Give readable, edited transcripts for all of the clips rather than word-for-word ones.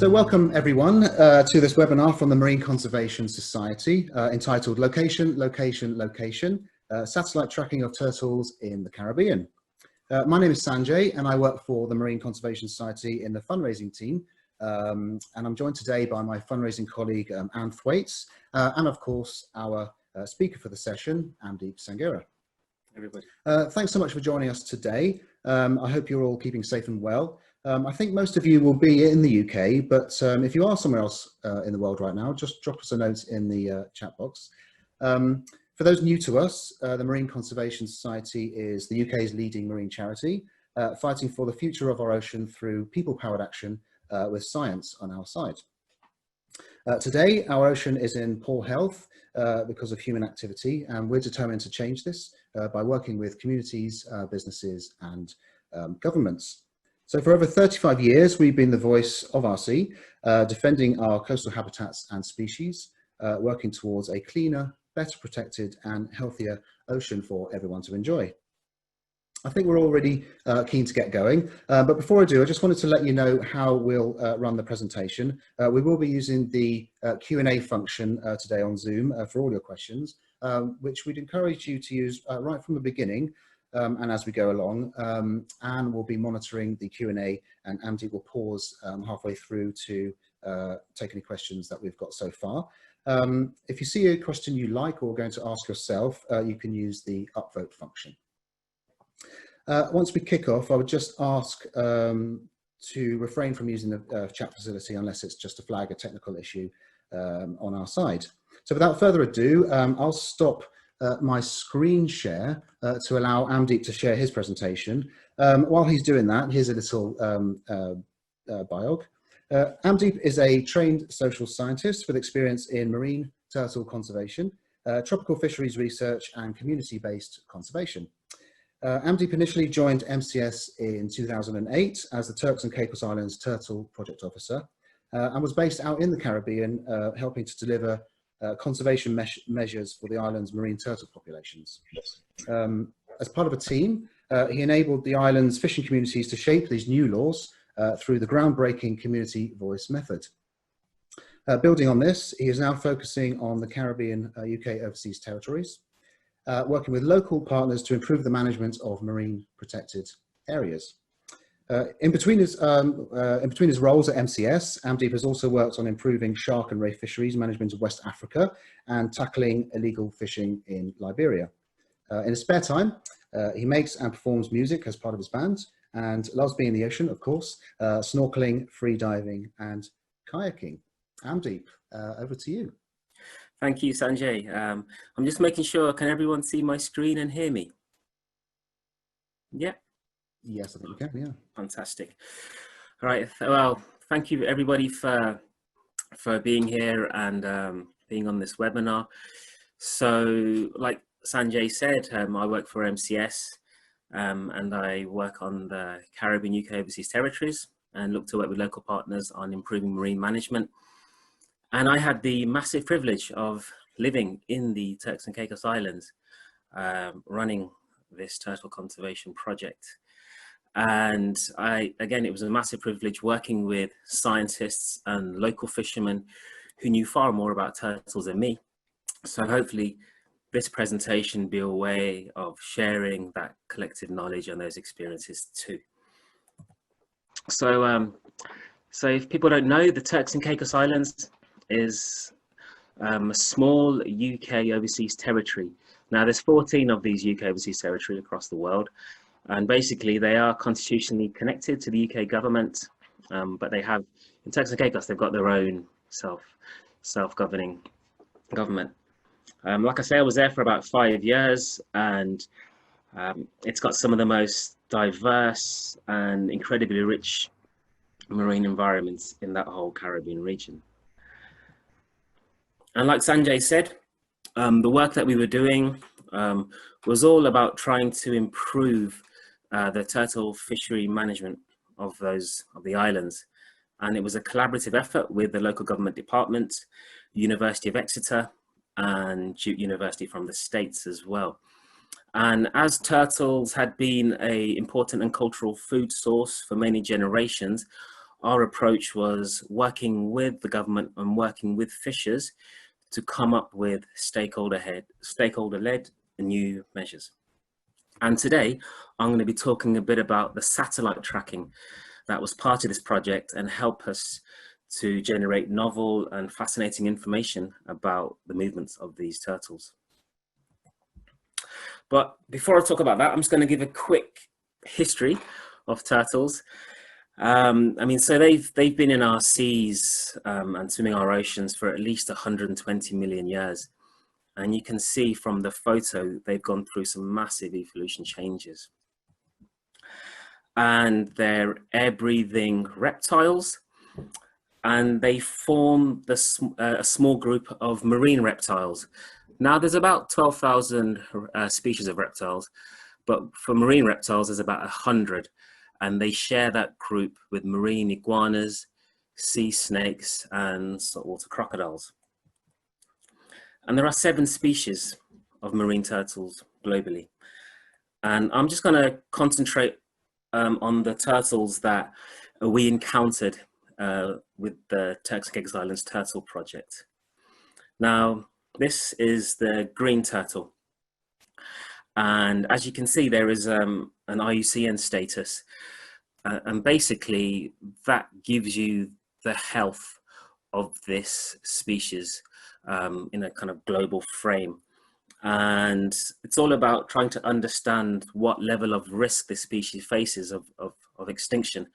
So welcome everyone to this webinar from the Marine Conservation Society entitled Location, Location, Location, Satellite Tracking of Turtles in the Caribbean. My name is Sanjay and I work for the Marine Conservation Society in the fundraising team. And I'm joined today by my fundraising colleague, Anne Thwaites, and of course, our speaker for the session, Amdeep Sanghera. Everybody. Thanks so much for joining us today. I hope you're all keeping safe and well. I think most of you will be in the UK, but if you are somewhere else in the world right now, just drop us a note in the chat box. For those new to us, the Marine Conservation Society is the UK's leading marine charity, fighting for the future of our ocean through people-powered action with science on our side. Today, our ocean is in poor health because of human activity, and we're determined to change this by working with communities, businesses, and governments. So for over 35 years, we've been the voice of our sea, defending our coastal habitats and species, working towards a cleaner, better protected and healthier ocean for everyone to enjoy. I think we're already keen to get going, but before I do, I just wanted to let you know how we'll run the presentation. We will be using the Q&A function today on Zoom for all your questions, which we'd encourage you to use right from the beginning. And as we go along, Anne will be monitoring the Q&A and Amdeep will pause halfway through to take any questions that we've got so far. If you see a question you like or are going to ask yourself, you can use the upvote function. Once we kick off, I would just ask to refrain from using the chat facility unless it's just to flag a technical issue on our side. So without further ado, I'll stop my screen share to allow Amdeep to share his presentation. While he's doing that, here's a little biog. Amdeep is a trained social scientist with experience in marine turtle conservation, tropical fisheries research and community-based conservation. Amdeep initially joined MCS in 2008 as the Turks and Caicos Islands Turtle Project Officer and was based out in the Caribbean, helping to deliver conservation measures for the island's marine turtle populations. As part of a team, he enabled the island's fishing communities to shape these new laws through the groundbreaking community voice method. Building on this, he is now focusing on the Caribbean UK overseas territories, working with local partners to improve the management of marine protected areas. In between his roles at MCS, Amdeep has also worked on improving shark and ray fisheries management of West Africa and tackling illegal fishing in Liberia. In his spare time, he makes and performs music as part of his band and loves being in the ocean, of course, snorkeling, free diving and kayaking. Amdeep, over to you. Thank you, Sanjay. I'm just making sure, can everyone see my screen and hear me? Yeah. Yes, I think we can, yeah. Fantastic. All right, well, thank you everybody for being here and being on this webinar. So like Sanjay said, I work for MCS and I work on the Caribbean UK overseas territories and look to work with local partners on improving marine management. And I had the massive privilege of living in the Turks and Caicos Islands, running this turtle conservation project. And again, it was a massive privilege working with scientists and local fishermen who knew far more about turtles than me. So hopefully this presentation will be a way of sharing that collective knowledge and those experiences too. So, so if people don't know, the Turks and Caicos Islands is a small UK overseas territory. Now there's 14 of these UK overseas territories across the world. And basically they are constitutionally connected to the UK government, but they have, in Turks and Caicos, they've got their own self-governing government. Like I say, I was there for about 5 years and it's got some of the most diverse and incredibly rich marine environments in that whole Caribbean region. And like Sanjay said, the work that we were doing was all about trying to improve the turtle fishery management of the islands. And it was a collaborative effort with the local government department, University of Exeter and Duke University from the States as well. And as turtles had been an important and cultural food source for many generations, our approach was working with the government and working with fishers to come up with stakeholder-led new measures. And today, I'm going to be talking a bit about the satellite tracking that was part of this project and help us to generate novel and fascinating information about the movements of these turtles. But before I talk about that, I'm just going to give a quick history of turtles. I mean, so they've been in our seas and swimming our oceans for at least 120 million years. And you can see from the photo, they've gone through some massive evolution changes. And they're air-breathing reptiles, and they form a small group of marine reptiles. Now, there's about 12,000 species of reptiles, but for marine reptiles, there's about 100, and they share that group with marine iguanas, sea snakes, and saltwater crocodiles. And there are 7 species of marine turtles globally. And I'm just going to concentrate on the turtles that we encountered with the Turks and Caicos Islands Turtle Project. Now, this is the green turtle. And as you can see, there is an IUCN status. And basically, that gives you the health of this species in a kind of global frame. And it's all about trying to understand what level of risk this species faces of extinction.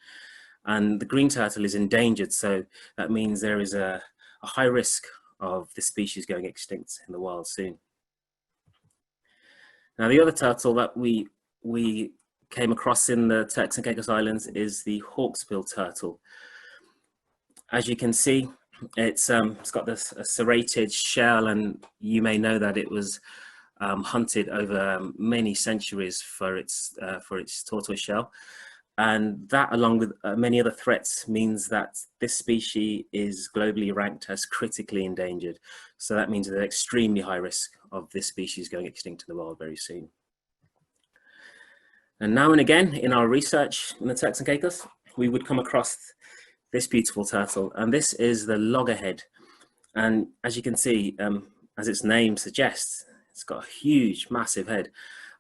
And the green turtle is endangered, so that means there is a high risk of this species going extinct in the wild soon. Now, the other turtle that we came across in the Turks and Caicos Islands is the Hawksbill turtle. As you can see, it's got this serrated shell, and you may know that it was hunted over many centuries for its tortoise shell. And that, along with many other threats, means that this species is globally ranked as critically endangered. So that means there's an extremely high risk of this species going extinct in the wild very soon. And now and again, in our research in the Turks and Caicos, we would come across this beautiful turtle, and this is the Loggerhead. And as you can see, as its name suggests, it's got a huge, massive head,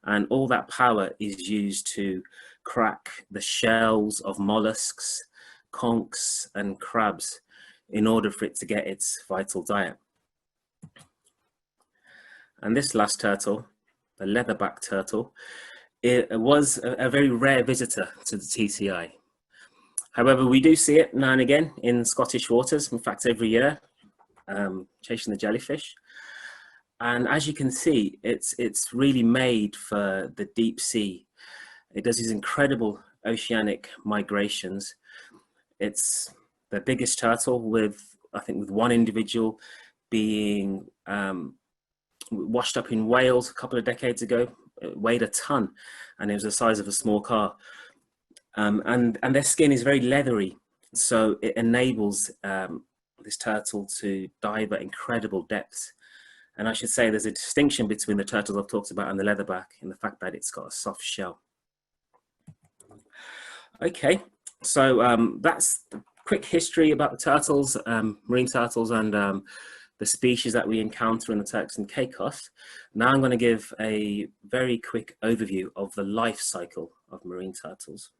and all that power is used to crack the shells of mollusks, conchs, and crabs in order for it to get its vital diet. And this last turtle, the Leatherback Turtle, it was a very rare visitor to the TCI. However, we do see it now and again in Scottish waters, in fact, every year, chasing the jellyfish. And as you can see, it's really made for the deep sea. It does these incredible oceanic migrations. It's the biggest turtle, with, I think, with one individual being washed up in Wales a couple of decades ago. It weighed a ton, and it was the size of a small car. And their skin is very leathery, so it enables this turtle to dive at incredible depths. And I should say there's a distinction between the turtles I've talked about and the leatherback in the fact that it's got a soft shell. Okay, so that's the quick history about the turtles, marine turtles, and the species that we encounter in the Turks and Caicos. Now I'm going to give a very quick overview of the life cycle of marine turtles.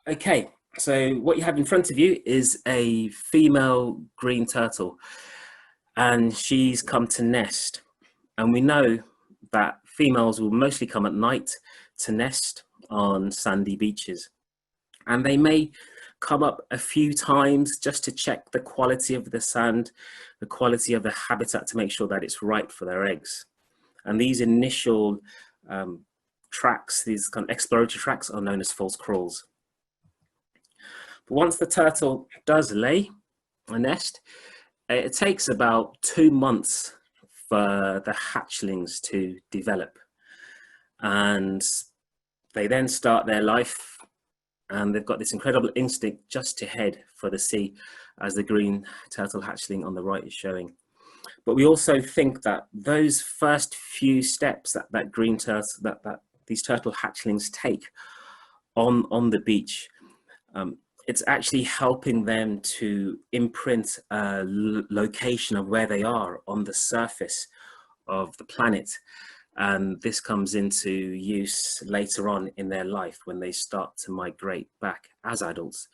Okay, so what you have in front of you is a female green turtle, and she's come to nest. And we know that females will mostly come at night to nest on sandy beaches. And they may come up a few times just to check the quality of the sand, the quality of the habitat, to make sure that it's right for their eggs. And these initial tracks, these kind of exploratory tracks, are known as false crawls. But once the turtle does lay a nest, it takes about 2 months for the hatchlings to develop. And they then start their life, and they've got this incredible instinct just to head for the sea, as the green turtle hatchling on the right is showing. But we also think that those first few steps that green turtle, that these turtle hatchlings take on the beach, it's actually helping them to imprint a location of where they are on the surface of the planet. And this comes into use later on in their life when they start to migrate back as adults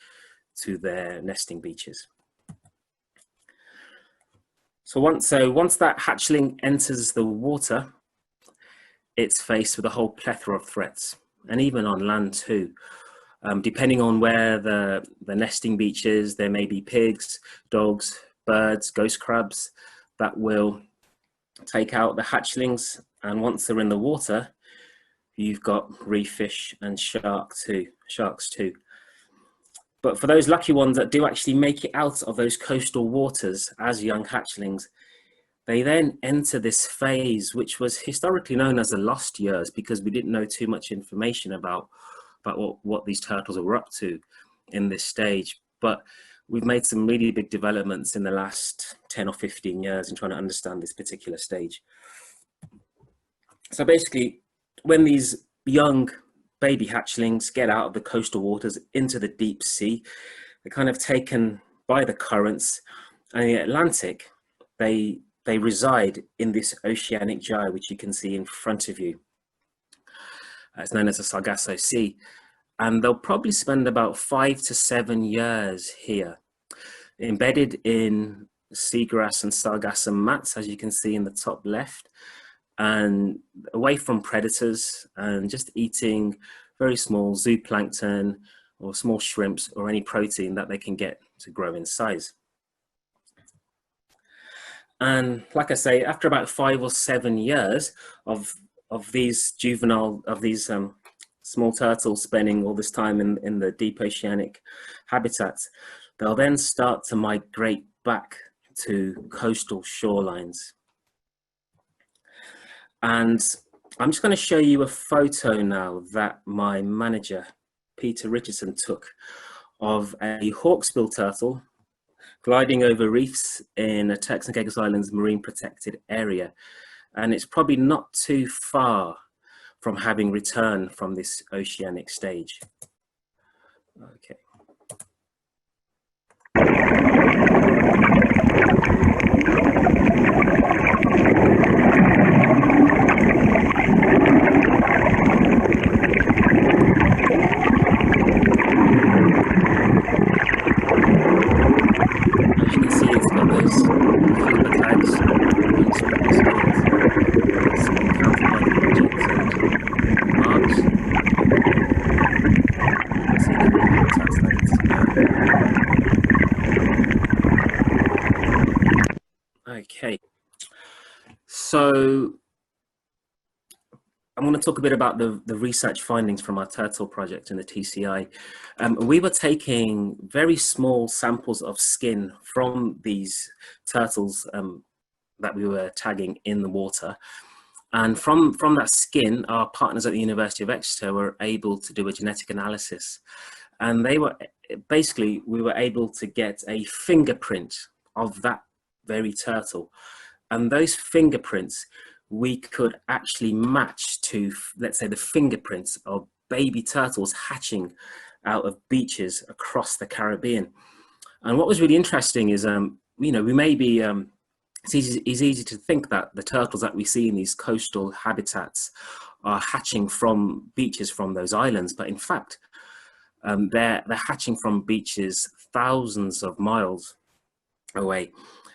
to their nesting beaches. So once that hatchling enters the water, it's faced with a whole plethora of threats, and even on land too. Depending on where the nesting beach is, there may be pigs, dogs, birds, ghost crabs that will take out the hatchlings. And once they're in the water, you've got reef fish and sharks too. But for those lucky ones that do actually make it out of those coastal waters as young hatchlings, they then enter this phase, which was historically known as the lost years, because we didn't know too much information about what these turtles were up to in this stage. But we've made some really big developments in the last 10 or 15 years in trying to understand this particular stage. So basically, when these young baby hatchlings get out of the coastal waters into the deep sea, they're kind of taken by the currents, and in the Atlantic, they reside in this oceanic gyre, which you can see in front of you. It's known as the Sargasso Sea, and they'll probably spend about 5 to 7 years here, embedded in seagrass and sargassum mats, as you can see in the top left, and away from predators, and just eating very small zooplankton or small shrimps or any protein that they can get to grow in size. And like I say, after about 5 or 7 years of these small turtles spending all this time in the deep oceanic habitats, they'll then start to migrate back to coastal shorelines. And I'm just going to show you a photo now that my manager, Peter Richardson, took of a hawksbill turtle gliding over reefs in a Turks and Caicos Islands marine protected area. And it's probably not too far from having returned from this oceanic stage. Okay. Okay, so I'm going to talk a bit about the research findings from our turtle project in the TCI. We were taking very small samples of skin from these turtles that we were tagging in the water. And from that skin, our partners at the University of Exeter were able to do a genetic analysis. And we were able to get a fingerprint of that very turtle. And those fingerprints we could actually match to, let's say, the fingerprints of baby turtles hatching out of beaches across the Caribbean. And what was really interesting is, we may be, it's easy to think that the turtles that we see in these coastal habitats are hatching from beaches from those islands, but in fact, they're hatching from beaches thousands of miles away.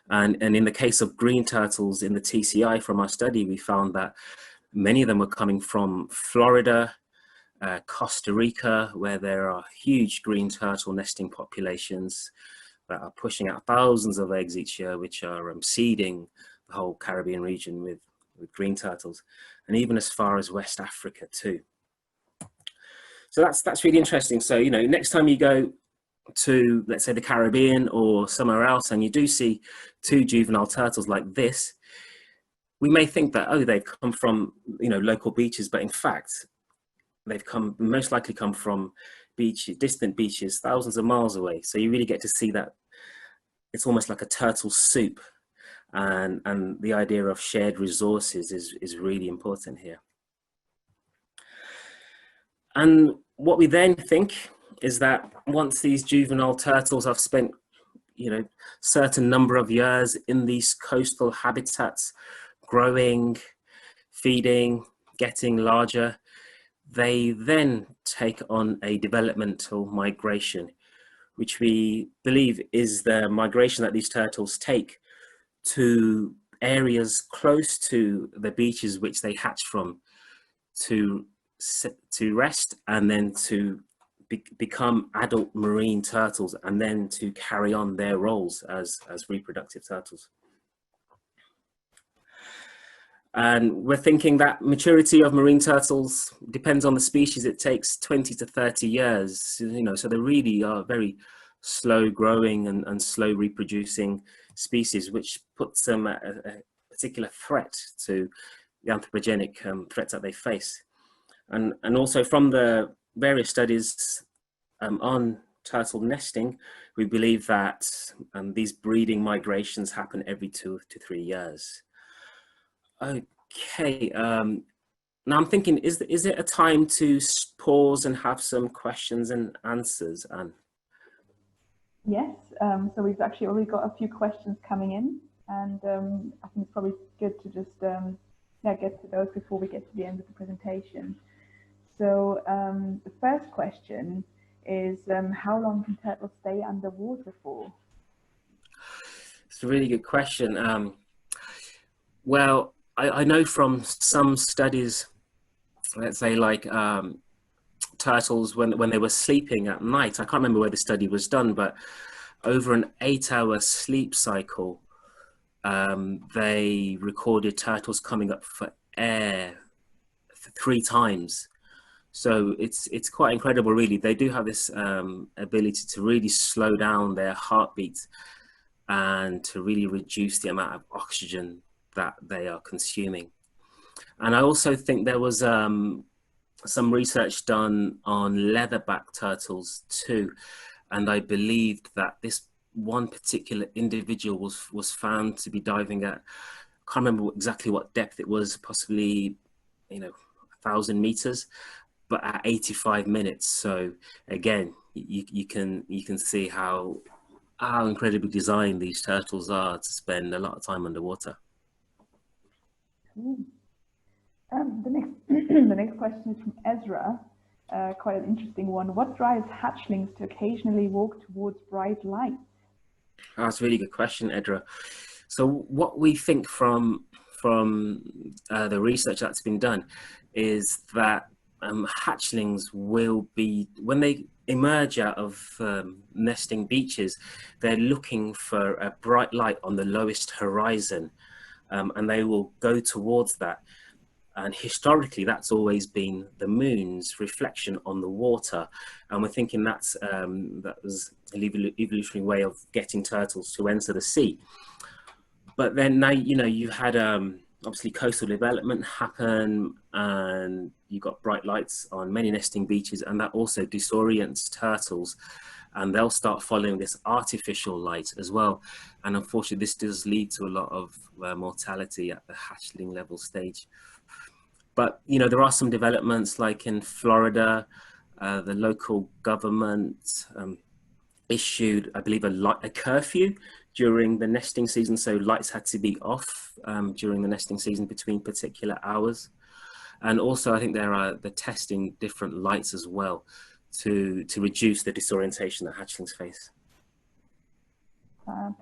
And in the case of green turtles in the TCI from our study, we found that many of them were coming from Florida, Costa Rica, where there are huge green turtle nesting populations that are pushing out thousands of eggs each year, which are seeding the whole Caribbean region with green turtles, and even as far as West Africa too. So that's really interesting. So, next time you go to, let's say, the Caribbean or somewhere else, and you do see 2 juvenile turtles like this, we may think that, oh, they've come from, local beaches, but in fact, they've most likely come from distant beaches, thousands of miles away. So you really get to see that it's almost like a turtle soup, and the idea of shared resources is really important here. And what we then think is that once these juvenile turtles have spent, certain number of years in these coastal habitats, growing, feeding, getting larger, they then take on a developmental migration, which we believe is the migration that these turtles take to areas close to the beaches which they hatch from, to rest, and then to become adult marine turtles, and then to carry on their roles as reproductive turtles. And we're thinking that maturity of marine turtles depends on the species. It takes 20 to 30 years, so they really are very slow growing and slow reproducing species, which puts them at a particular threat to the anthropogenic threats that they face. And also from the various studies on turtle nesting, we believe that these breeding migrations happen every 2 to 3 years. Okay, now I'm thinking, is it a time to pause and have some questions and answers, Anne? Yes, so we've actually already got a few questions coming in, and I think it's probably good to just get to those before we get to the end of the presentation. So the first question is, how long can turtles stay underwater for? It's a really good question. Well, I know from some studies, let's say like turtles when they were sleeping at night, I can't remember where the study was done, but over an 8-hour sleep cycle, they recorded turtles coming up for air 3 times. So it's quite incredible, really. They do have this ability to really slow down their heartbeat and to really reduce the amount of oxygen that they are consuming. And I also think there was some research done on leatherback turtles too, and I believed that this one particular individual was found to be diving at, I can't remember exactly what depth it was, possibly 1,000 meters, but at 85 minutes. So again, you can see how incredibly designed these turtles are to spend a lot of time underwater. The next question is from Ezra, quite an interesting one. What drives hatchlings to occasionally walk towards bright light? That's a really good question, Edra. So what we think from the research that's been done is that hatchlings will be, when they emerge out of nesting beaches, they're looking for a bright light on the lowest horizon, and they will go towards that. And historically, that's always been the moon's reflection on the water. And we're thinking that was an evolutionary way of getting turtles to enter the sea. But then now, you had obviously coastal development happen, and you got bright lights on many nesting beaches, and that also disorients turtles, and they'll start following this artificial light as well. And unfortunately, this does lead to a lot of mortality at the hatchling level stage. But, there are some developments, like in Florida, the local government issued, I believe, a curfew during the nesting season. So lights had to be off during the nesting season between particular hours. And also, I think they're testing different lights as well to reduce the disorientation that hatchlings face. A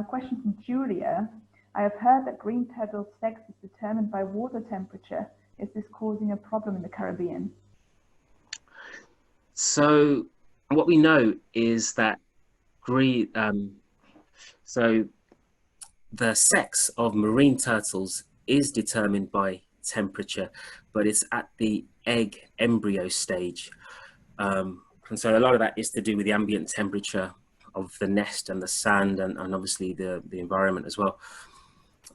question from Julia. I have heard that green turtle sex is determined by water temperature. Is this causing a problem in the Caribbean? So what we know is that so the sex of marine turtles is determined by temperature, but it's at the egg embryo stage. And so a lot of that is to do with the ambient temperature of the nest and the sand, and obviously the environment as well.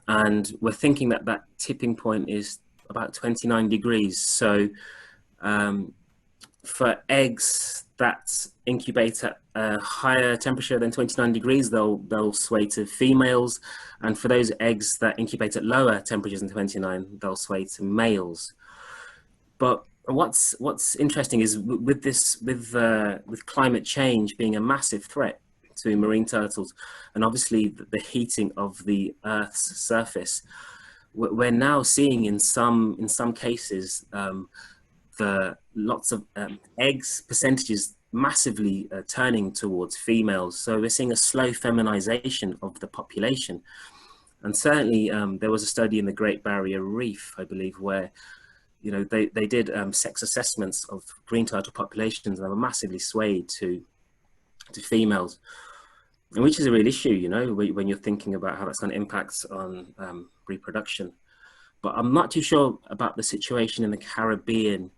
And we're thinking that tipping point is about 29 degrees. So for eggs that incubate at a higher temperature than 29 degrees, they'll sway to females. And for those eggs that incubate at lower temperatures than 29, they'll sway to males. But What's interesting is with climate change being a massive threat to marine turtles, and obviously the heating of the Earth's surface, we're now seeing in some cases the lots of eggs percentages massively turning towards females. So we're seeing a slow feminization of the population. And certainly there was a study in the Great Barrier Reef, I believe, where they did sex assessments of green turtle populations, and they were massively swayed to females, and which is a real issue, when you're thinking about how that's going to impact on reproduction. But I'm not too sure about the situation in the Caribbean.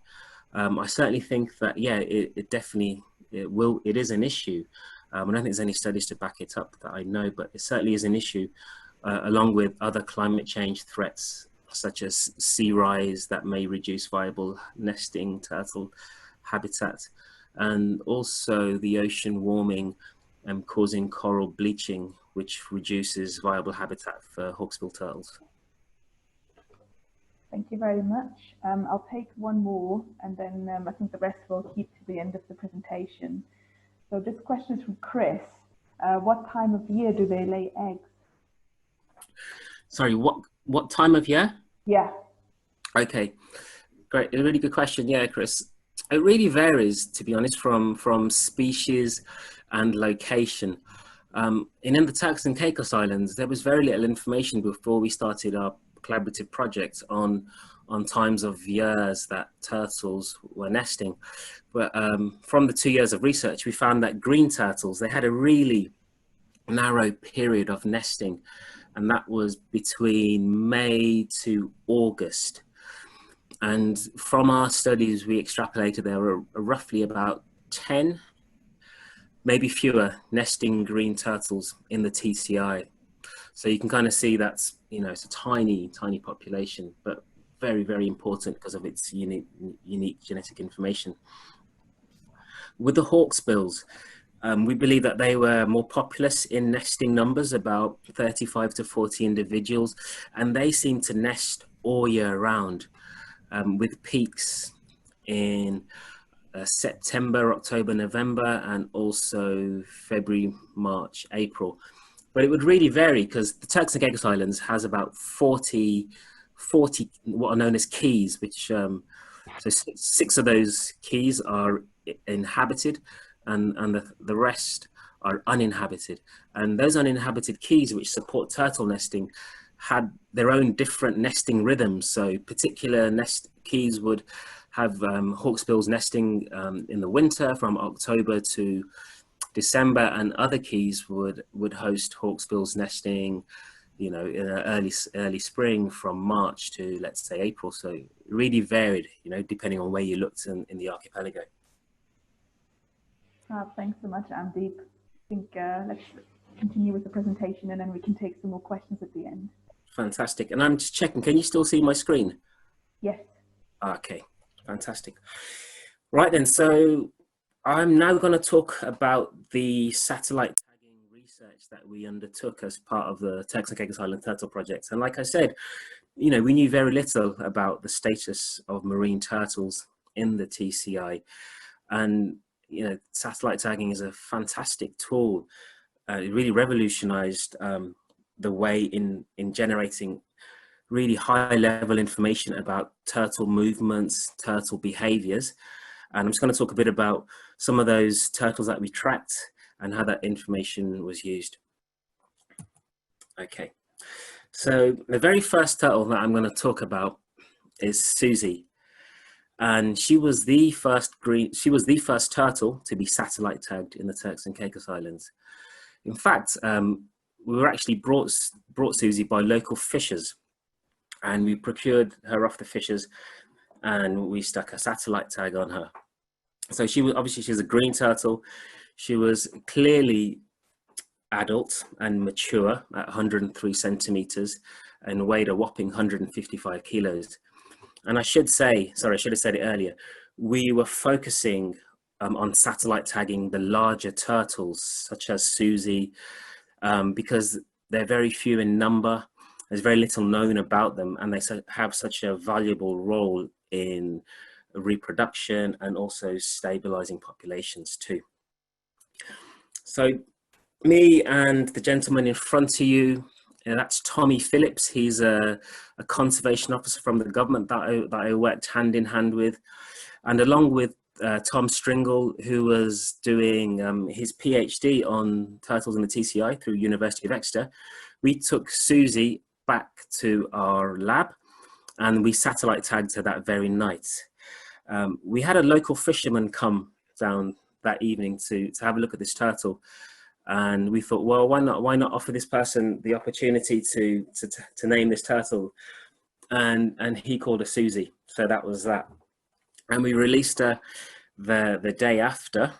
I certainly think that, yeah, it definitely it is an issue. I don't think there's any studies to back it up that I know, but it certainly is an issue, along with other climate change threats, such as sea rise that may reduce viable nesting turtle habitat, and also the ocean warming causing coral bleaching, which reduces viable habitat for hawksbill turtles. Thank you very much. I'll take one more, and then I think the rest we'll keep to the end of the presentation. So this question is from Chris. What time of year do they lay eggs? Sorry, what time of year? Yeah. Okay, great. A really good question. Yeah, Chris. It really varies, to be honest, from species and location. In the Turks and Caicos Islands, there was very little information before we started our collaborative project on times of years that turtles were nesting. But from the 2 years of research, we found that green turtles, they had a really narrow period of nesting, and that was between May to August. And from our studies, we extrapolated there were roughly about 10, maybe fewer, nesting green turtles in the TCI. So you can kind of see that's, it's a tiny, tiny population, but very, very important because of its unique genetic information. With the hawksbills, we believe that they were more populous in nesting numbers, about 35 to 40 individuals, and they seem to nest all year round, with peaks in September, October, November, and also February, March, April. But it would really vary because the Turks and Caicos Islands has about 40 what are known as keys, which so six of those keys are inhabited, and the rest are uninhabited. And those uninhabited keys, which support turtle nesting, had their own different nesting rhythms. So particular nest keys would have hawksbills nesting in the winter from October to December, and other keys would host hawksbills nesting, in early spring from March to, let's say, April. So it really varied, depending on where you looked in the archipelago. Thanks so much, Amdeep. I think let's continue with the presentation, and then we can take some more questions at the end. Fantastic. And I'm just checking, can you still see my screen? Yes. Okay, fantastic. Right then, so I'm now going to talk about the satellite tagging research that we undertook as part of the Turks and Caicos Island Turtle Project. And like I said, we knew very little about the status of marine turtles in the TCI. And, satellite tagging is a fantastic tool. It really revolutionized the way in generating really high level information about turtle movements, turtle behaviors. And I'm just going to talk a bit about some of those turtles that we tracked and how that information was used. Okay, so the very first turtle that I'm going to talk about is Susie. And she was the first turtle to be satellite tagged in the Turks and Caicos Islands. In fact, we were actually brought Susie by local fishers, and we procured her off the fishers, and we stuck a satellite tag on her. So she's a green turtle. She was clearly adult and mature at 103 centimeters and weighed a whopping 155 kilos. And I should have said it earlier, we were focusing on satellite tagging the larger turtles, such as Susie, because they're very few in number. There's very little known about them, and they have such a valuable role in reproduction, and also stabilizing populations too. So me and the gentleman in front of you, that's Tommy Phillips. He's a conservation officer from the government that I worked hand in hand with, and along with Tom Stringle, who was doing his PhD on turtles in the TCI through University of Exeter, we took Susie back to our lab and we satellite tagged her that very night. We had a local fisherman come down that evening to have a look at this turtle. And we thought, well, why not offer this person the opportunity to name this turtle? And he called her Susie. So that was that. And we released her the day after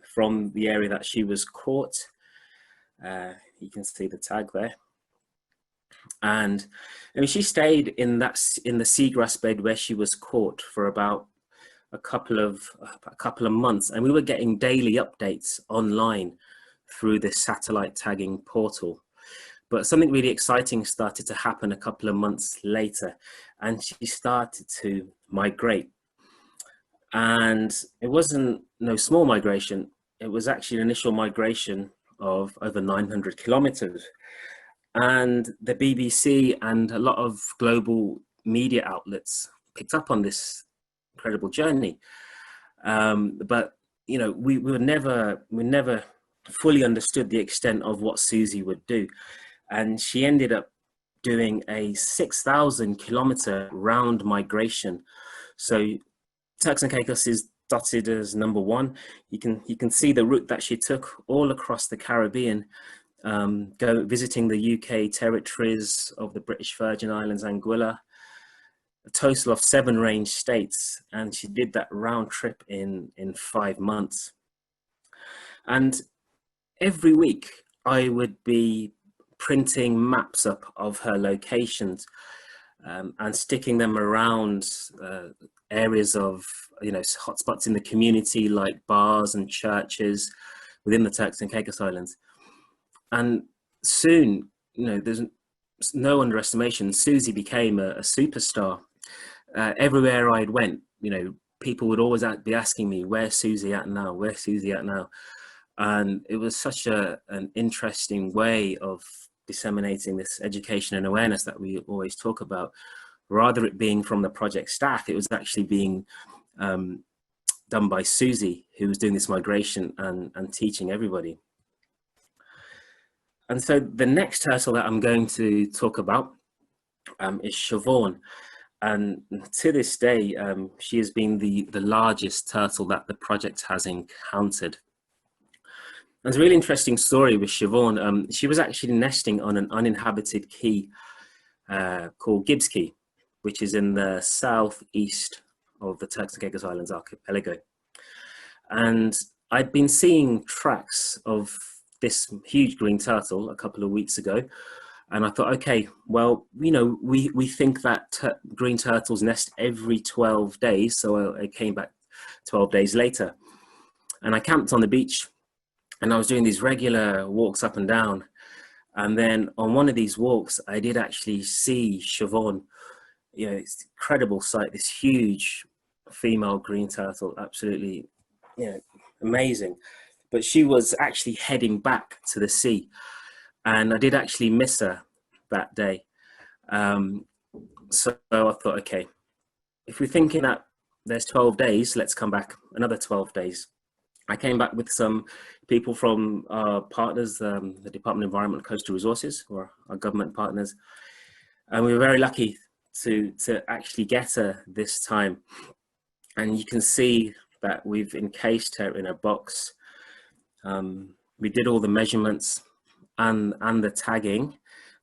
from the area that she was caught. You can see the tag there. And I mean, she stayed in the seagrass bed where she was caught for about a couple of months, and we were getting daily updates online through this satellite tagging portal. But something really exciting started to happen a couple of months later, and she started to migrate. And it wasn't no small migration. It was actually an initial migration of over 900 kilometers. And the BBC and a lot of global media outlets picked up on this incredible journey. But, you know, we never fully understood the extent of what Susie would do. And she ended up doing a 6,000 kilometer round migration. So Turks and Caicos is dotted as number 1. You can see the route that she took all across the Caribbean, visiting the UK territories of the British Virgin Islands, Anguilla, a total of 7 range states, and she did that round trip in 5 months. And every week I would be printing maps up of her locations and sticking them around areas of, you know, hotspots in the community like bars and churches within the Turks and Caicos Islands. And soon, you know, there's no underestimation, Susie became a superstar. Everywhere I'd went, you know, people would always be asking me, where's Susie at now? Where's Susie at now? And it was such an interesting way of disseminating this education and awareness that we always talk about. Rather it being from the project staff, it was actually being done by Susie, who was doing this migration and teaching everybody. And so the next turtle that I'm going to talk about is Siobhan. And to this day, she has been the largest turtle that the project has encountered. There's a really interesting story with Siobhan. She was actually nesting on an uninhabited key called Gibbs Key, which is in the southeast of the Turks and Caicos Islands archipelago. And I'd been seeing tracks of this huge green turtle a couple of weeks ago. And I thought, okay, well, you know, we think that green turtles nest every 12 days. So I came back 12 days later and I camped on the beach and I was doing these regular walks up and down. And then on one of these walks, I did actually see Siobhan. You know, it's an incredible sight, this huge female green turtle, absolutely, you know, amazing. But she was actually heading back to the sea. And I did actually miss her that day. So I thought, okay, if we're thinking that there's 12 days, let's come back another 12 days. I came back with some people from our partners, the Department of Environment and Coastal Resources, or our government partners. And we were very lucky to actually get her this time. And you can see that we've encased her in a box. We did all the measurements and the tagging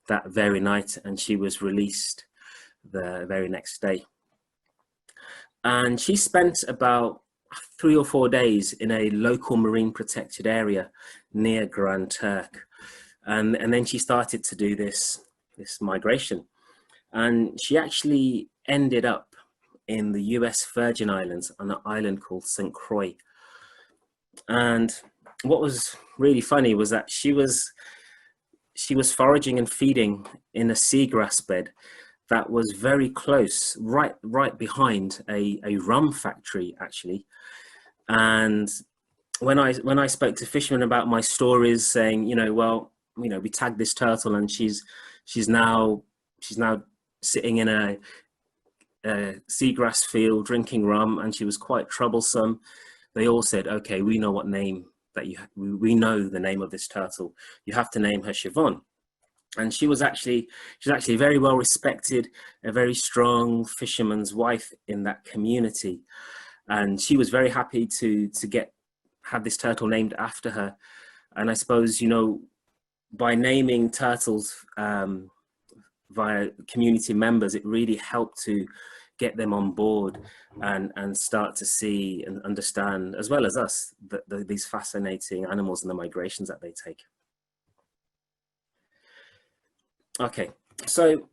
that very night, and she was released the very next day. And she spent about 3 or 4 days in a local marine protected area near Grand Turk. And then she started to do this migration. And she actually ended up in the US Virgin Islands on an island called St. Croix. And what was really funny was that she was foraging and feeding in a seagrass bed that was very close, right behind a rum factory, actually. And when I spoke to fishermen about my stories, saying, we tagged this turtle and she's now sitting in a seagrass field drinking rum, and she was quite troublesome. They all said, okay, we know what name that we know the name of this turtle. You have to name her Siobhan. And she's actually very well respected, a very strong fisherman's wife in that community. And she was very happy to have this turtle named after her. And I suppose, by naming turtles via community members, it really helped to get them on board and start to see and understand, as well as us, these fascinating animals and the migrations that they take. Okay, so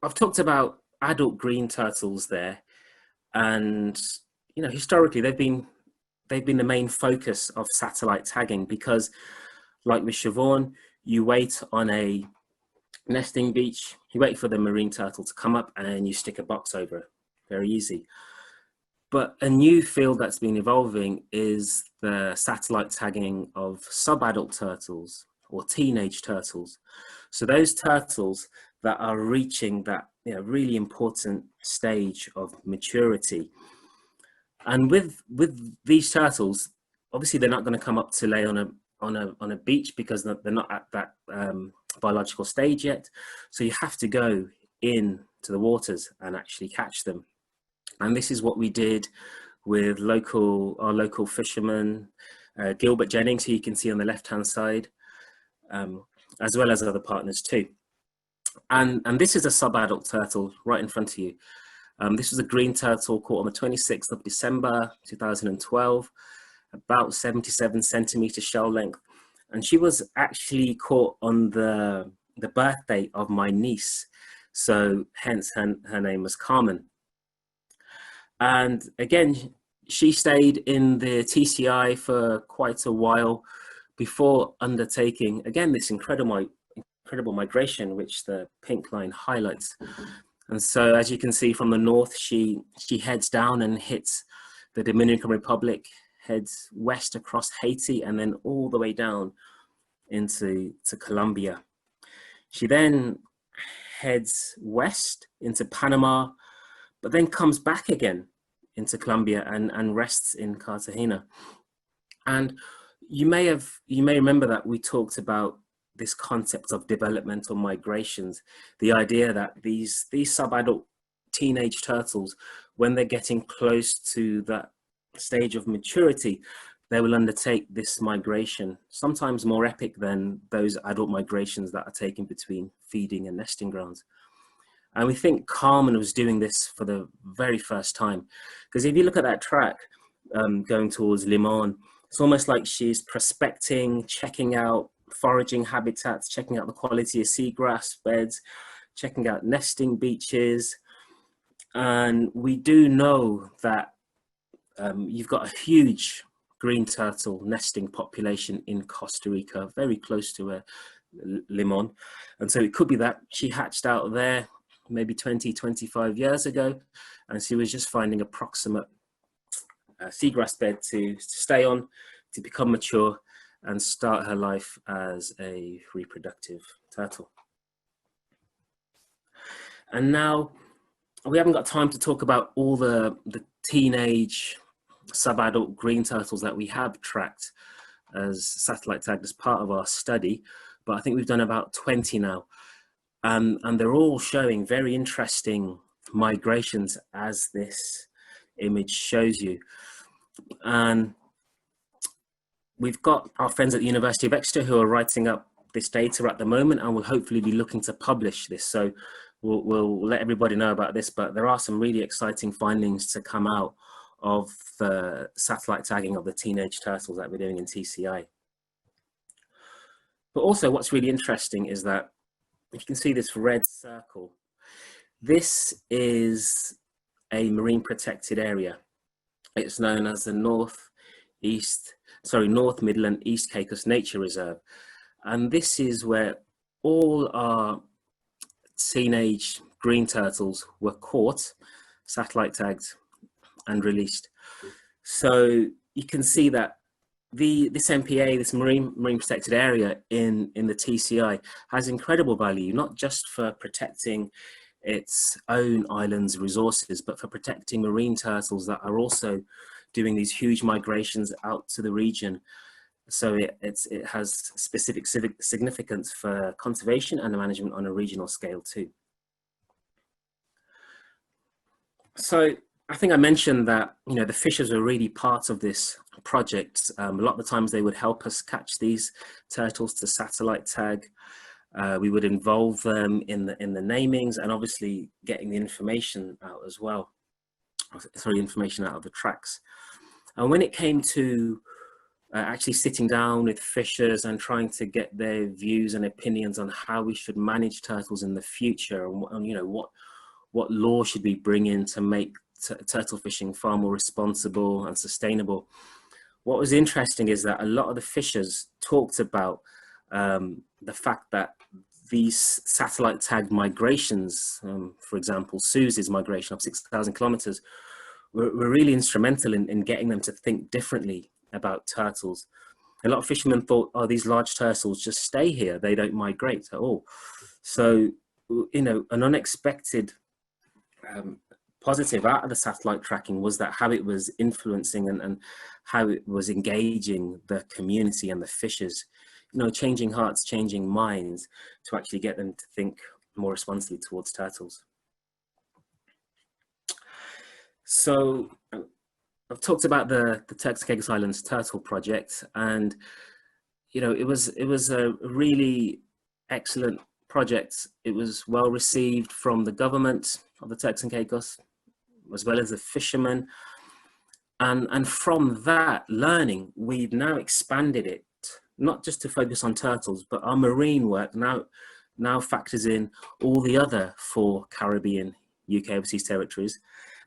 I've talked about adult green turtles there, and historically they've been the main focus of satellite tagging, because like with Siobhan, you wait on a nesting beach, you wait for the marine turtle to come up, and then you stick a box over it. Very easy. But a new field that's been evolving is the satellite tagging of subadult turtles or teenage turtles. So those turtles that are reaching that really important stage of maturity. And with these turtles, obviously they're not going to come up to lay on a beach, because they're not at that biological stage yet. So you have to go in to the waters and actually catch them. And this is what we did with our local fisherman, Gilbert Jennings, who you can see on the left-hand side, as well as other partners too. And this is a subadult turtle right in front of you. This was a green turtle caught on the 26th of December, 2012, about 77 centimeter shell length. And she was actually caught on the birthday of my niece. So hence her name was Carmen. And again, she stayed in the TCI for quite a while before undertaking, again, this incredible migration, which the pink line highlights. And so, as you can see from the north, she heads down and hits the Dominican Republic, heads west across Haiti, and then all the way down into Colombia. She then heads west into Panama, but then comes back again into Colombia and rests in Cartagena. And you may remember that we talked about this concept of developmental migrations, the idea that these subadult teenage turtles, when they're getting close to that stage of maturity, they will undertake this migration, sometimes more epic than those adult migrations that are taken between feeding and nesting grounds. And we think Carmen was doing this for the very first time, because if you look at that track going towards Limon, it's almost like she's prospecting, checking out foraging habitats, checking out the quality of seagrass beds, checking out nesting beaches. And we do know that you've got a huge green turtle nesting population in Costa Rica, very close to Limon. And so it could be that she hatched out there maybe 20, 25 years ago, and she was just finding a proximate seagrass bed to stay on, to become mature and start her life as a reproductive turtle. And now, we haven't got time to talk about all the teenage subadult green turtles that we have tracked as satellite tagged as part of our study, but I think we've done about 20 now. And they're all showing very interesting migrations, as this image shows you. And we've got our friends at the University of Exeter who are writing up this data at the moment, and will hopefully be looking to publish this. So we'll let everybody know about this, but there are some really exciting findings to come out of the satellite tagging of the teenage turtles that we're doing in TCI. But also what's really interesting is that if you can see this red circle, this is a marine protected area. It's known as the North, Midland, East Caicos Nature Reserve. And this is where all our teenage green turtles were caught, satellite tagged, and released. So you can see that this MPA, this marine protected area in the TCI, has incredible value, not just for protecting its own island's resources, but for protecting marine turtles that are also doing these huge migrations out to the region. So it has specific significance for conservation and the management on a regional scale too. So I think I mentioned that, you know, the fishers are really part of this project. A lot of the times they would help us catch these turtles to satellite tag. We would involve them in the namings and obviously getting the information out as well. Sorry, information out of the tracks. And when it came to actually sitting down with fishers and trying to get their views and opinions on how we should manage turtles in the future, and you know, what law should we bring in to make turtle fishing far more responsible and sustainable. What was interesting is that a lot of the fishers talked about the fact that these satellite tagged migrations, for example, Susie's migration of 6,000 kilometers, were really instrumental in getting them to think differently about turtles. A lot of fishermen thought, oh, these large turtles just stay here, they don't migrate at all. So, you know, an unexpected positive out of the satellite tracking was that how it was influencing and how it was engaging the community and the fishers, you know, changing hearts, changing minds to actually get them to think more responsibly towards turtles. So I've talked about the Turks and Caicos Islands Turtle Project, and you know, it was a really excellent project. It was well received from the government of the Turks and Caicos, as well as the fishermen. And from that learning, we've now expanded it, not just to focus on turtles, but our marine work now factors in all the other 4 Caribbean UK overseas territories.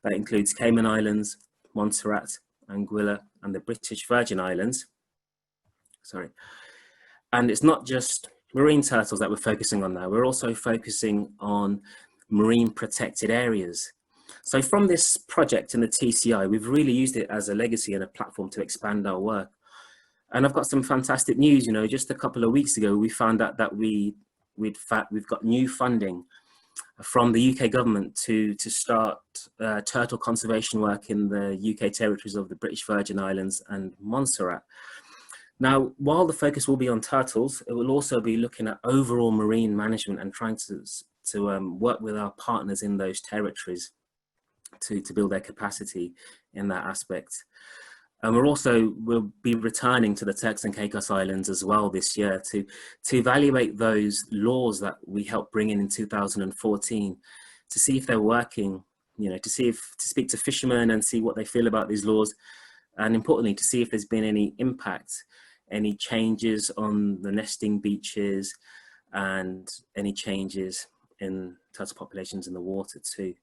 That includes Cayman Islands, Montserrat, Anguilla, and the British Virgin Islands. Sorry. And it's not just marine turtles that we're focusing on now. We're also focusing on marine protected areas. So from this project in the TCI, we've really used it as a legacy and a platform to expand our work. And I've got some fantastic news. You know, just a couple of weeks ago, we found out that we've got new funding from the UK government to start turtle conservation work in the UK territories of the British Virgin Islands and Montserrat. Now, while the focus will be on turtles, it will also be looking at overall marine management and trying to work with our partners in those territories to build their capacity in that aspect. And we'll be returning to the Turks and Caicos Islands as well this year to evaluate those laws that we helped bring in 2014, to see if they're working, you know, to speak to fishermen and see what they feel about these laws. And importantly, to see if there's been any impact, any changes on the nesting beaches and any changes in turtle populations in the water too.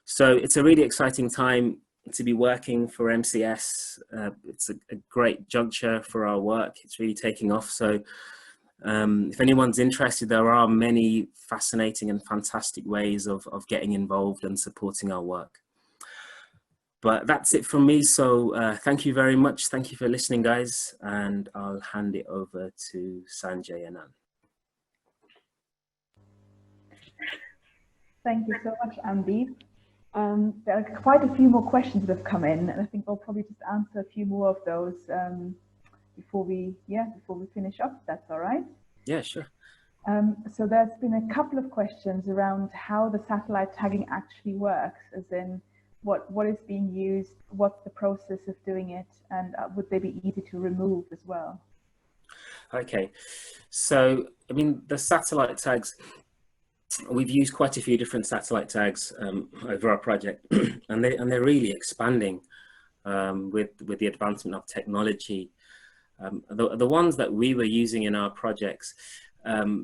So it's a really exciting time to be working for MCS. It's a great juncture for our work. It's really taking off. So if anyone's interested, there are many fascinating and fantastic ways of getting involved and supporting our work. But that's it from me. So thank you very much. Thank you for listening, guys. And I'll hand it over to Sanjay and Ann. Thank you so much, Amdeep. There are quite a few more questions that have come in, and I think I'll probably just answer a few more of those before we finish up, if that's all right. Yeah, sure. So there's been a couple of questions around how the satellite tagging actually works, as in what is being used, what's the process of doing it, and would they be easy to remove as well? Okay, so I mean, the satellite tags, we've used quite a few different satellite tags over our project, and they're really expanding with the advancement of technology. The ones that we were using in our projects,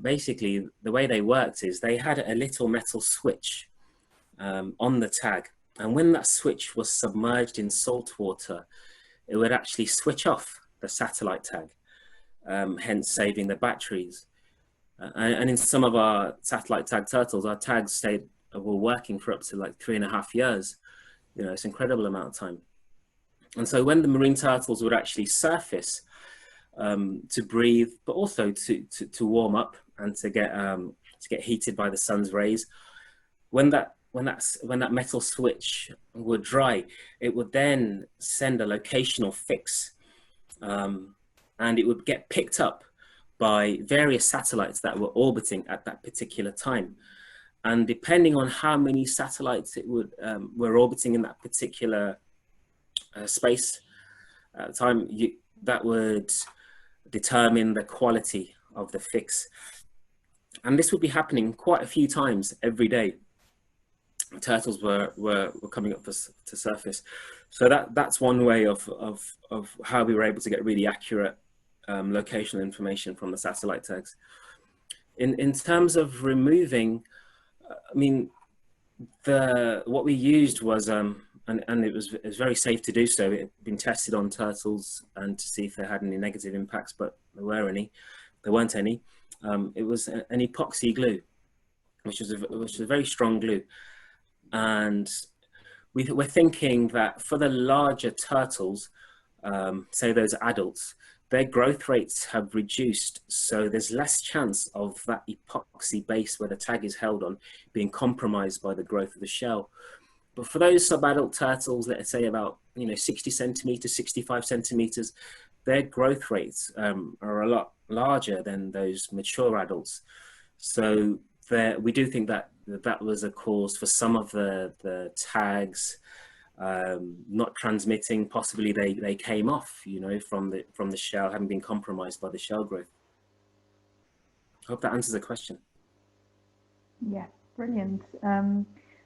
basically the way they worked is they had a little metal switch on the tag, and when that switch was submerged in salt water, it would actually switch off the satellite tag, hence saving the batteries. And in some of our satellite tag turtles, our tags stayed were working for up to like 3.5 years. You know, it's an incredible amount of time. And so when the marine turtles would actually surface to breathe, but also to warm up and to get heated by the sun's rays, when that metal switch would dry, it would then send a locational fix, and it would get picked up by various satellites that were orbiting at that particular time. And depending on how many satellites it would were orbiting in that particular space at the time, that would determine the quality of the fix. And this would be happening quite a few times every day. Turtles were coming up to surface. So that's one way of how we were able to get really accurate locational information from the satellite tags. In terms of removing, I mean, what we used was, and it was very safe to do so. It had been tested on turtles and to see if they had any negative impacts, but there weren't any. It was an epoxy glue, which was a very strong glue. And we're thinking that for the larger turtles, say those adults, their growth rates have reduced, so there's less chance of that epoxy base where the tag is held on being compromised by the growth of the shell. But for those sub-adult turtles, let's say about 60 centimeters, 65 centimeters, their growth rates are a lot larger than those mature adults. So we do think that was a cause for some of the tags not transmitting. Possibly they came off, from the shell, having been compromised by the shell growth. I hope that answers the question. Yeah, brilliant.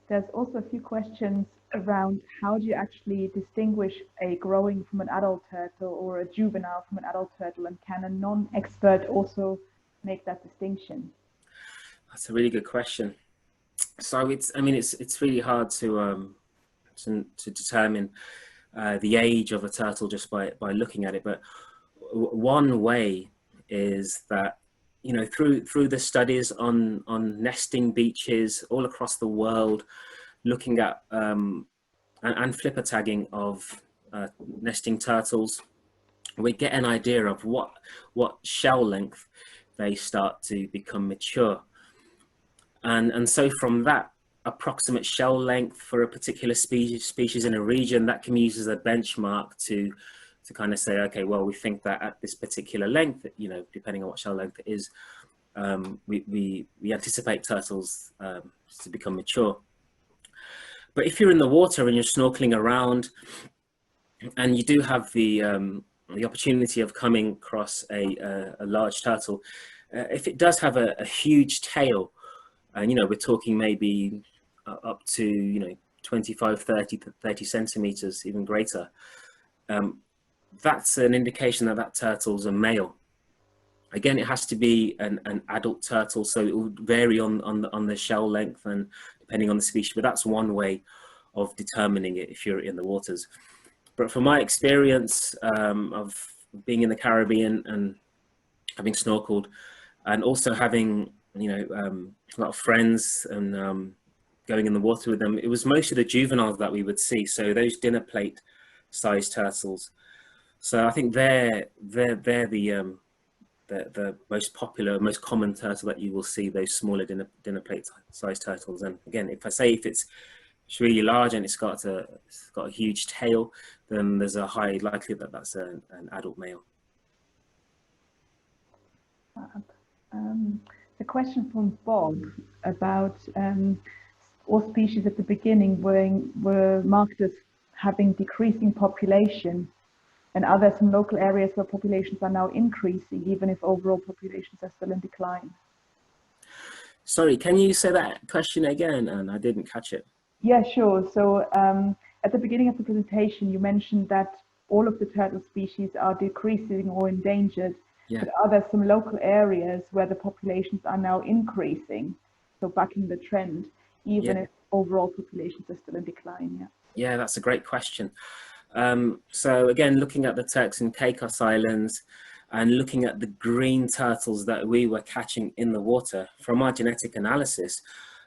There's also a few questions around how do you actually distinguish a growing from an adult turtle or a juvenile from an adult turtle, and can a non-expert also make that distinction? That's a really good question. So it's really hard to determine the age of a turtle just by looking at it. But one way is that, through the studies on nesting beaches all across the world, looking at and flipper tagging of nesting turtles, we get an idea of what shell length they start to become mature. And so from that approximate shell length for a particular species in a region, that can be used as a benchmark to kind of say, okay, well, we think that at this particular length, depending on what shell length it is, we anticipate turtles to become mature. But if you're in the water and you're snorkeling around, and you do have the opportunity of coming across a large turtle, if it does have a huge tail, and we're talking maybe up to 25, 30 centimeters, even greater, that's an indication that turtle's a male. Again, it has to be an adult turtle, so it will vary on the shell length and depending on the species, but that's one way of determining it if you're in the waters. But from my experience of being in the Caribbean and having snorkeled, and also having a lot of friends and going in the water with them, it was mostly the juveniles that we would see. So those dinner plate sized turtles. So I think they're the most popular, most common turtle that you will see, those smaller dinner plate sized turtles. And again, if it's really large and it's got a huge tail, then there's a high likelihood that that's an adult male. The question from Bob about all species at the beginning were marked as having decreasing population, and are there some local areas where populations are now increasing, even if overall populations are still in decline? Sorry, can you say that question again? And I didn't catch it. Yeah, sure. So at the beginning of the presentation, you mentioned that all of the turtle species are decreasing or endangered. Yeah. But are there some local areas where the populations are now increasing, so backing the trend, even if overall populations are still in decline? Yeah, that's a great question. So again, looking at the Turks and Caicos Islands and looking at the green turtles that we were catching in the water, from our genetic analysis,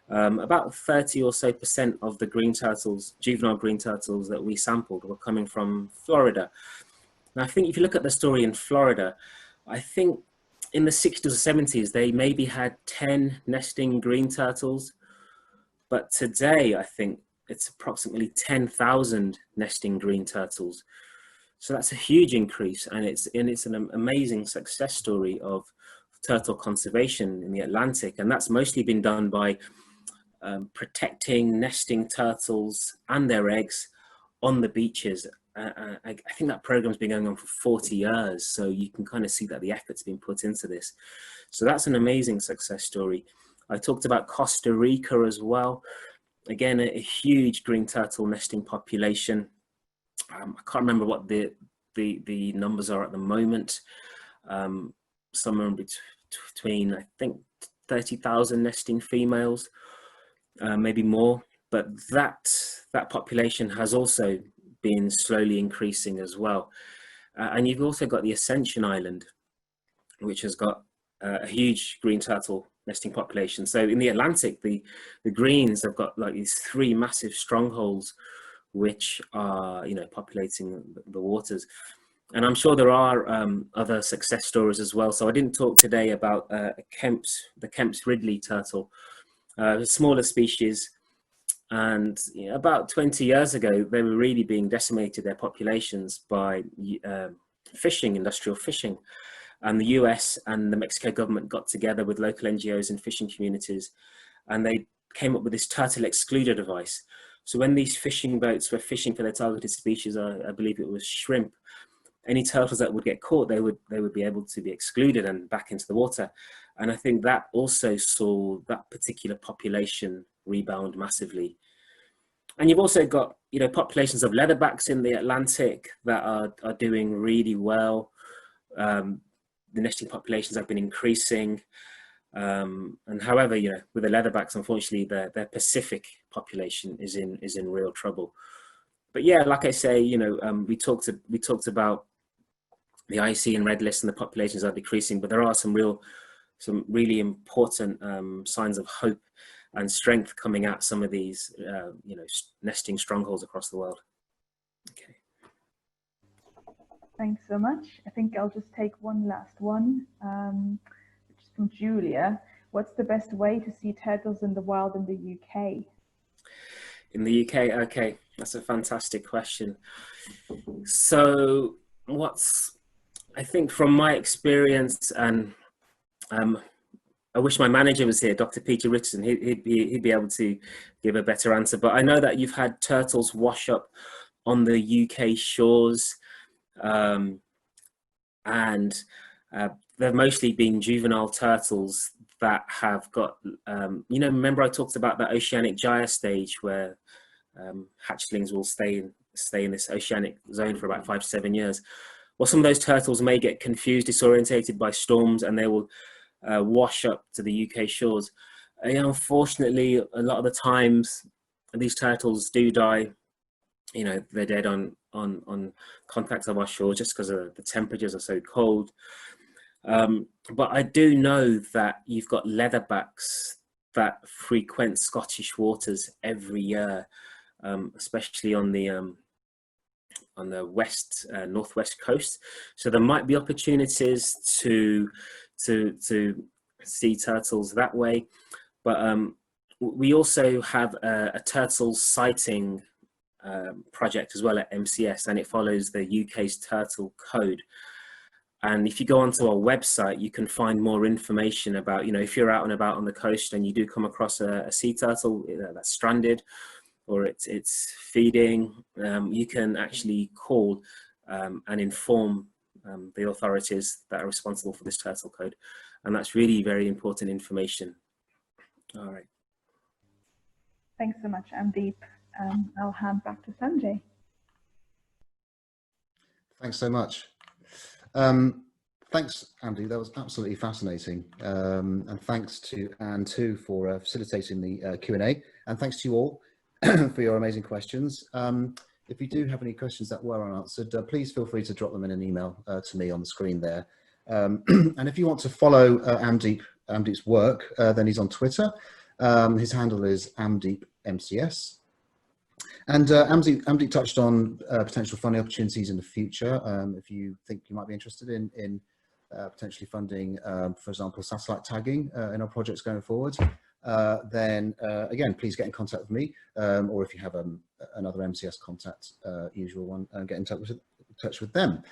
about 30 or so % of the green turtles, juvenile green turtles that we sampled were coming from Florida. Now, I think if you look at the story in Florida, I think in the 60s or 70s, they maybe had 10 nesting green turtles. But today, I think it's approximately 10,000 nesting green turtles. So that's a huge increase, and it's an amazing success story of turtle conservation in the Atlantic. And that's mostly been done by protecting nesting turtles and their eggs on the beaches. I think that program's been going on for 40 years, so you can kind of see that the effort's been put into this. So that's an amazing success story. I talked about Costa Rica as well. Again, a huge green turtle nesting population. I can't remember what the numbers are at the moment. Somewhere between, I think, 30,000 nesting females, maybe more. But that population has also been slowly increasing as well. And you've also got the Ascension Island, which has got a huge green turtle nesting population. So in the Atlantic, the greens have got like these 3 massive strongholds, which are, you know, populating the waters. And I'm sure there are other success stories as well. So I didn't talk today about the Kemp's Ridley turtle, a smaller species. And you know, about 20 years ago, they were really being decimated, their populations, by fishing, industrial fishing. And the US and the Mexico government got together with local NGOs and fishing communities, and they came up with this turtle excluder device. So when these fishing boats were fishing for their targeted species, I believe it was shrimp, any turtles that would get caught, they would be able to be excluded and back into the water. And I think that also saw that particular population rebound massively. And you've also got, you know, populations of leatherbacks in the Atlantic that are doing really well. The nesting populations have been increasing. And however, you know, with the leatherbacks, unfortunately, their Pacific population is in real trouble. But yeah, like I say, you know, we talked about the IC and red list, and the populations are decreasing, but there are some really important signs of hope and strength coming out some of these, you know, nesting strongholds across the world. Okay. Thanks so much. I think I'll just take one last one, which is from Julia. What's the best way to see turtles in the wild in the UK? In the UK, okay, that's a fantastic question. So I think from my experience, and I wish my manager was here, Dr. Peter Richardson, he'd be able to give a better answer. But I know that you've had turtles wash up on the UK shores, and they've mostly been juvenile turtles that have got, you know, remember I talked about that oceanic gyre stage where hatchlings will stay in this oceanic zone for about 5 to 7 years. Well, some of those turtles may get confused, disorientated by storms, and they will wash up to the UK shores. Unfortunately, a lot of the times these turtles do die. You know, they're dead on contact of our shore just because the temperatures are so cold. But I do know that you've got leatherbacks that frequent Scottish waters every year, especially on the west northwest coast. So there might be opportunities to see turtles that way. But we also have a turtle sighting project as well at MCS, and it follows the UK's turtle code. And if you go onto our website, you can find more information about, you know, if you're out and about on the coast and you do come across a sea turtle that's stranded or it's feeding, you can actually call and inform the authorities that are responsible for this turtle code. And that's really very important information. All right. Thanks so much, Amdeep. I'll hand back to Sanjay. Thanks so much. Thanks, Andy. That was absolutely fascinating. And thanks to Anne too for facilitating the Q&A. And thanks to you all for your amazing questions. If you do have any questions that were unanswered, please feel free to drop them in an email to me on the screen there. And if you want to follow Amdeep's work, then he's on Twitter. His handle is Amdeep MCS. And Amdeep touched on potential funding opportunities in the future. If you think you might be interested in potentially funding, for example, satellite tagging in our projects going forward, then again, please get in contact with me, or if you have another MCS contact, usual one, get in touch with them.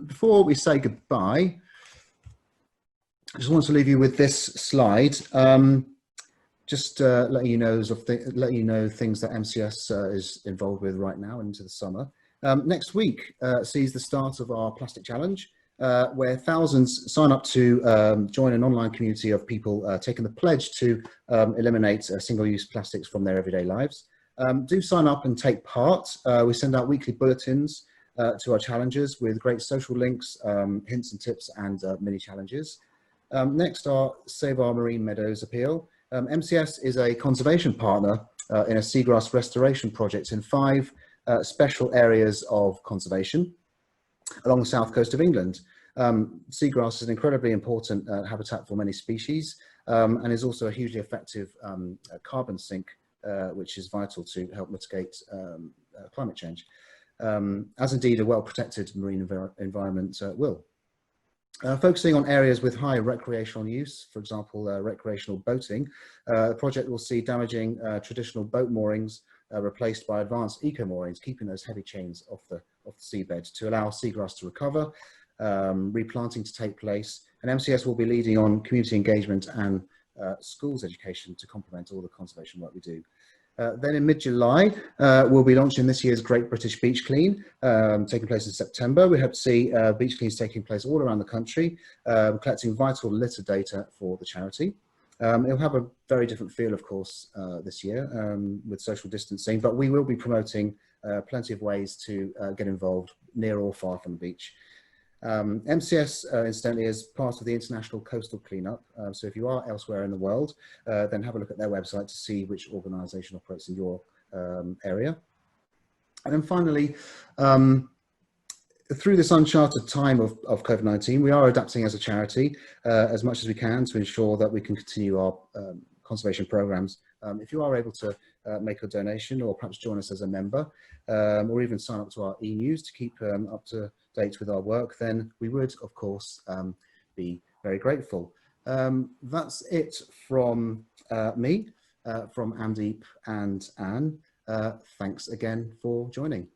Before we say goodbye, I just want to leave you with this slide. Just letting you know things that MCS is involved with right now into the summer. Next week sees the start of our plastic challenge, where thousands sign up to join an online community of people taking the pledge to eliminate single-use plastics from their everyday lives. Do sign up and take part. We send out weekly bulletins to our challenges with great social links, hints and tips, and mini challenges. Next, our Save Our Marine Meadows appeal. MCS is a conservation partner in a seagrass restoration project in 5 special areas of conservation along the south coast of England. Seagrass is an incredibly important habitat for many species, and is also a hugely effective carbon sink, which is vital to help mitigate climate change, as indeed a well-protected marine environment will. Focusing on areas with high recreational use, for example, recreational boating, the project will see damaging traditional boat moorings replaced by advanced eco-moorings, keeping those heavy chains off the seabed to allow seagrass to recover, replanting to take place, and MCS will be leading on community engagement and schools education to complement all the conservation work we do. Then in mid-July, we'll be launching this year's Great British Beach Clean, taking place in September. We hope to see beach cleans taking place all around the country, collecting vital litter data for the charity. It'll have a very different feel, of course, this year with social distancing, but we will be promoting plenty of ways to get involved near or far from the beach. MCS, incidentally, is part of the International Coastal Cleanup. So if you are elsewhere in the world, then have a look at their website to see which organisation operates in your area. And then finally, through this uncharted time of COVID-19, we are adapting as a charity as much as we can to ensure that we can continue our conservation programmes. If you are able to make a donation or perhaps join us as a member, or even sign up to our e-news to keep up to date with our work, then we would, of course, be very grateful. That's it from me, from Amdeep and Anne. Thanks again for joining.